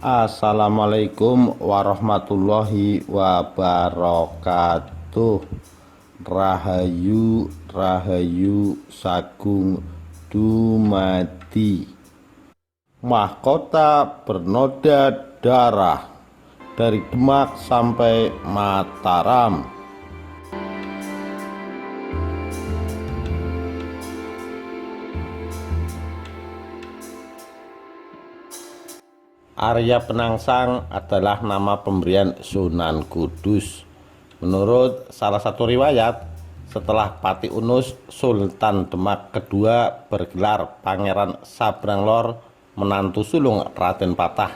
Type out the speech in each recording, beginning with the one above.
Assalamualaikum warahmatullahi wabarakatuh. Rahayu Rahayu Sagung Dumadi. Mahkota bernoda darah dari Demak sampai Mataram. Arya Penangsang adalah nama pemberian Sunan Kudus. Menurut salah satu riwayat, setelah Pati Unus, Sultan Demak kedua bergelar Pangeran Sabranglor, menantu sulung Raden Patah,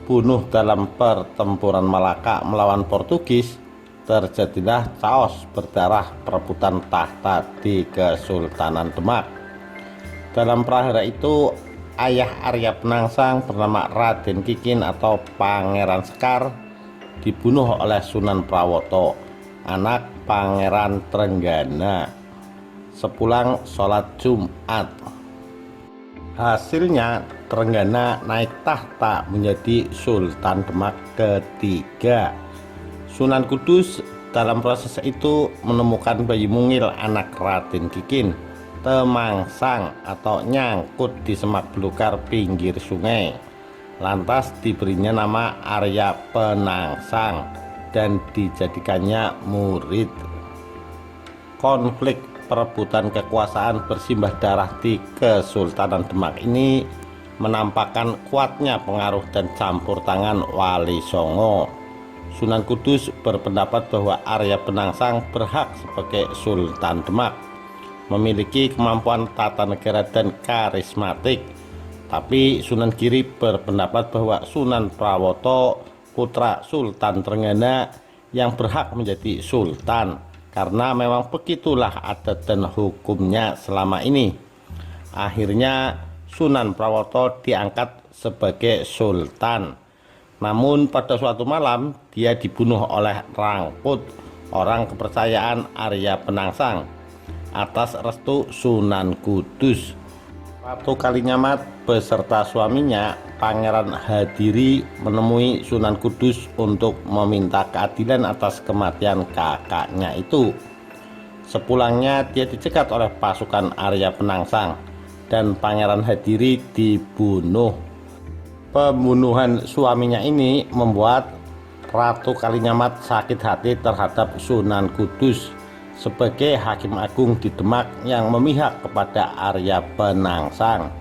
bunuh dalam pertempuran Malaka melawan Portugis, terjadilah chaos berdarah perebutan tahta di Kesultanan Demak. Dalam prahara itu, ayah Arya Penangsang bernama Raden Kikin atau Pangeran Sekar dibunuh oleh Sunan Prawoto, anak Pangeran Trenggana, sepulang sholat Jumat. Hasilnya Trenggana naik tahta menjadi Sultan Demak ketiga. Sunan Kudus dalam proses itu menemukan bayi mungil anak Raden Kikin temangsang atau nyangkut di semak belukar pinggir sungai. Lantas diberinya nama Arya Penangsang dan dijadikannya murid. Konflik perebutan kekuasaan bersimbah darah di Kesultanan Demak ini menampakkan kuatnya pengaruh dan campur tangan Wali Songo. Sunan Kudus berpendapat bahwa Arya Penangsang berhak sebagai Sultan Demak, memiliki kemampuan tata negara dan karismatik. Tapi Sunan Giri berpendapat bahwa Sunan Prawoto, putra Sultan Trenggana, yang berhak menjadi sultan, karena memang begitulah adat dan hukumnya selama ini. Akhirnya Sunan Prawoto diangkat sebagai sultan. Namun pada suatu malam dia dibunuh oleh Rangput, orang kepercayaan Arya Penangsang, atas restu Sunan Kudus. Ratu Kalinyamat beserta suaminya Pangeran Hadiri menemui Sunan Kudus untuk meminta keadilan atas kematian kakaknya itu. Sepulangnya dia dicegat oleh pasukan Arya Penangsang dan Pangeran Hadiri dibunuh. Pembunuhan suaminya ini membuat Ratu Kalinyamat sakit hati terhadap Sunan Kudus sebagai Hakim Agung di Demak yang memihak kepada Arya Penangsang.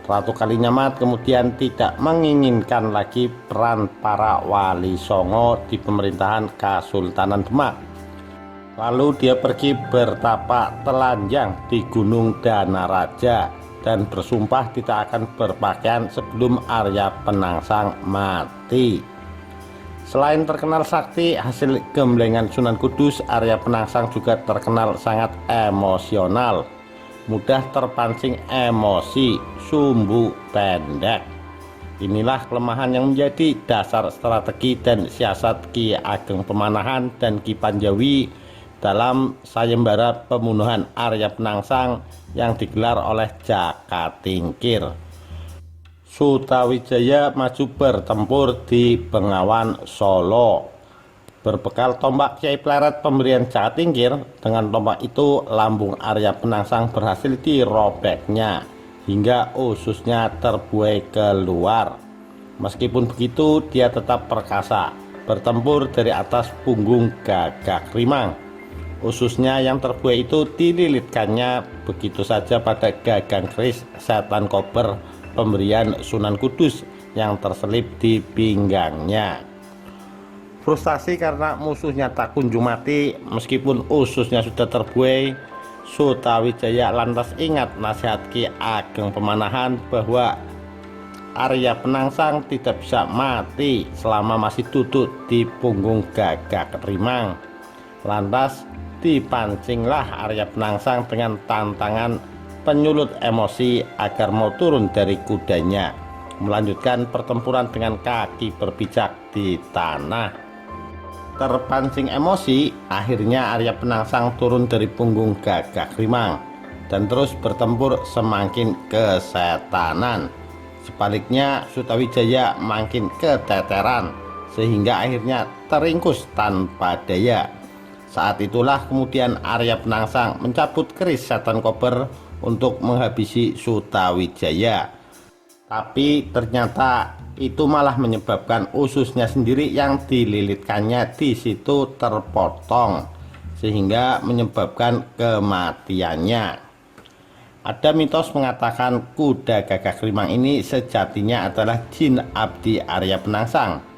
Ratu Kalinyamat kemudian tidak menginginkan lagi peran para Wali Songo di pemerintahan Kesultanan Demak. Lalu dia pergi bertapa telanjang di Gunung Danaraja dan bersumpah tidak akan berpakaian sebelum Arya Penangsang mati. Selain terkenal sakti hasil gemblengan Sunan Kudus, Arya Penangsang juga terkenal sangat emosional, mudah terpancing emosi, sumbu pendek. Inilah kelemahan yang menjadi dasar strategi dan siasat Ki Ageng Pemanahan dan Ki Panjawi dalam sayembara pembunuhan Arya Penangsang yang digelar oleh Jaka Tingkir. Sutawijaya maju bertempur di Bengawan, Solo. Berbekal tombak Kiai Pleret pemberian Jaka Tingkir, dengan tombak itu lambung Arya Penangsang berhasil dirobeknya hingga ususnya terbuai keluar. Meskipun begitu, dia tetap perkasa, bertempur dari atas punggung gagak rimang. Ususnya yang terbuai itu dililitkannya begitu saja pada gagang keris setan kober pemberian Sunan Kudus yang terselip di pinggangnya. Frustasi karena musuhnya tak kunjung mati meskipun ususnya sudah terbuai, Sutawijaya lantas ingat nasihat Ki Ageng Pemanahan bahwa Arya Penangsang tidak bisa mati selama masih duduk di punggung gagak rimang. Lantas dipancinglah Arya Penangsang dengan tantangan penyulut emosi agar mau turun dari kudanya, melanjutkan pertempuran dengan kaki berpijak di tanah. Terpancing emosi, akhirnya Arya Penangsang turun dari punggung gagak rimang dan terus bertempur semakin kesetanan. Sebaliknya Sutawijaya makin keteteran sehingga akhirnya teringkus tanpa daya. Saat itulah kemudian Arya Penangsang mencabut keris setan kober untuk menghabisi Sutawijaya. Tapi ternyata itu malah menyebabkan ususnya sendiri yang dililitkannya di situ terpotong, sehingga menyebabkan kematiannya. Ada mitos mengatakan kuda gagak rimang ini sejatinya adalah jin abdi Arya Penangsang.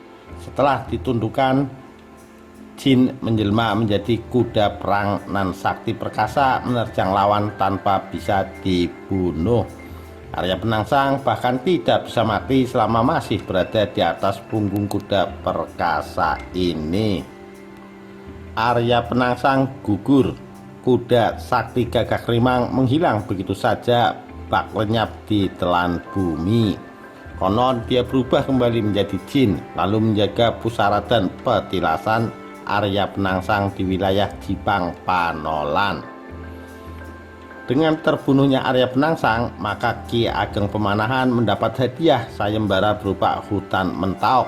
Setelah ditundukkan, jin menjelma menjadi kuda perang nan sakti perkasa menerjang lawan tanpa bisa dibunuh. Arya Penangsang bahkan tidak bisa mati selama masih berada di atas punggung kuda perkasa ini. Arya Penangsang gugur, kuda sakti gagak rimang menghilang begitu saja bak lenyap di telan bumi. Konon dia berubah kembali menjadi jin lalu menjaga pusara dan petilasan Arya Penangsang di wilayah Jipang Panolan. Dengan terbunuhnya Arya Penangsang, maka Ki Ageng Pemanahan mendapat hadiah sayembara berupa hutan Mentaok.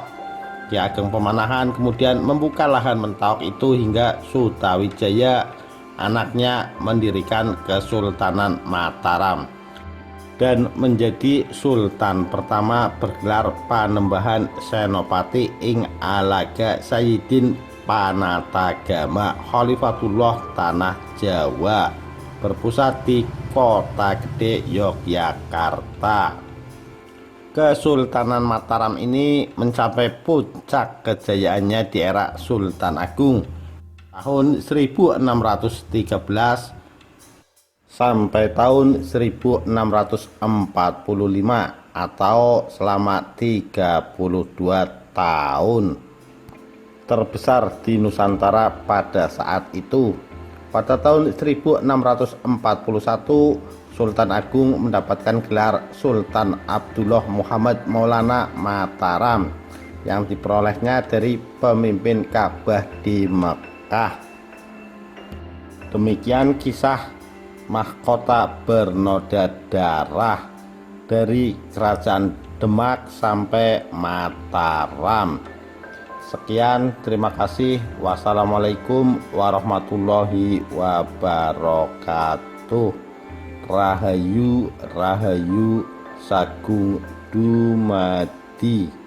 Ki Ageng Pemanahan kemudian membuka lahan Mentaok itu hingga Sutawijaya anaknya mendirikan Kesultanan Mataram dan menjadi sultan pertama bergelar Panembahan Senopati ing Alaga Sayyidin Panatagama Khalifatullah Tanah Jawa, berpusat di Kota Gede Yogyakarta. Kesultanan Mataram ini mencapai puncak kejayaannya di era Sultan Agung tahun 1613 sampai tahun 1645 atau selama 32 tahun. Terbesar di Nusantara pada saat itu. Pada tahun 1641, Sultan Agung mendapatkan gelar Sultan Abdullah Muhammad Maulana Mataram yang diperolehnya dari pemimpin Ka'bah di Mekah. Demikian kisah mahkota bernoda darah dari Kerajaan Demak sampai Mataram. Sekian, terima kasih. Wassalamualaikum warahmatullahi wabarakatuh. Rahayu, Rahayu, Sagung Dumadi.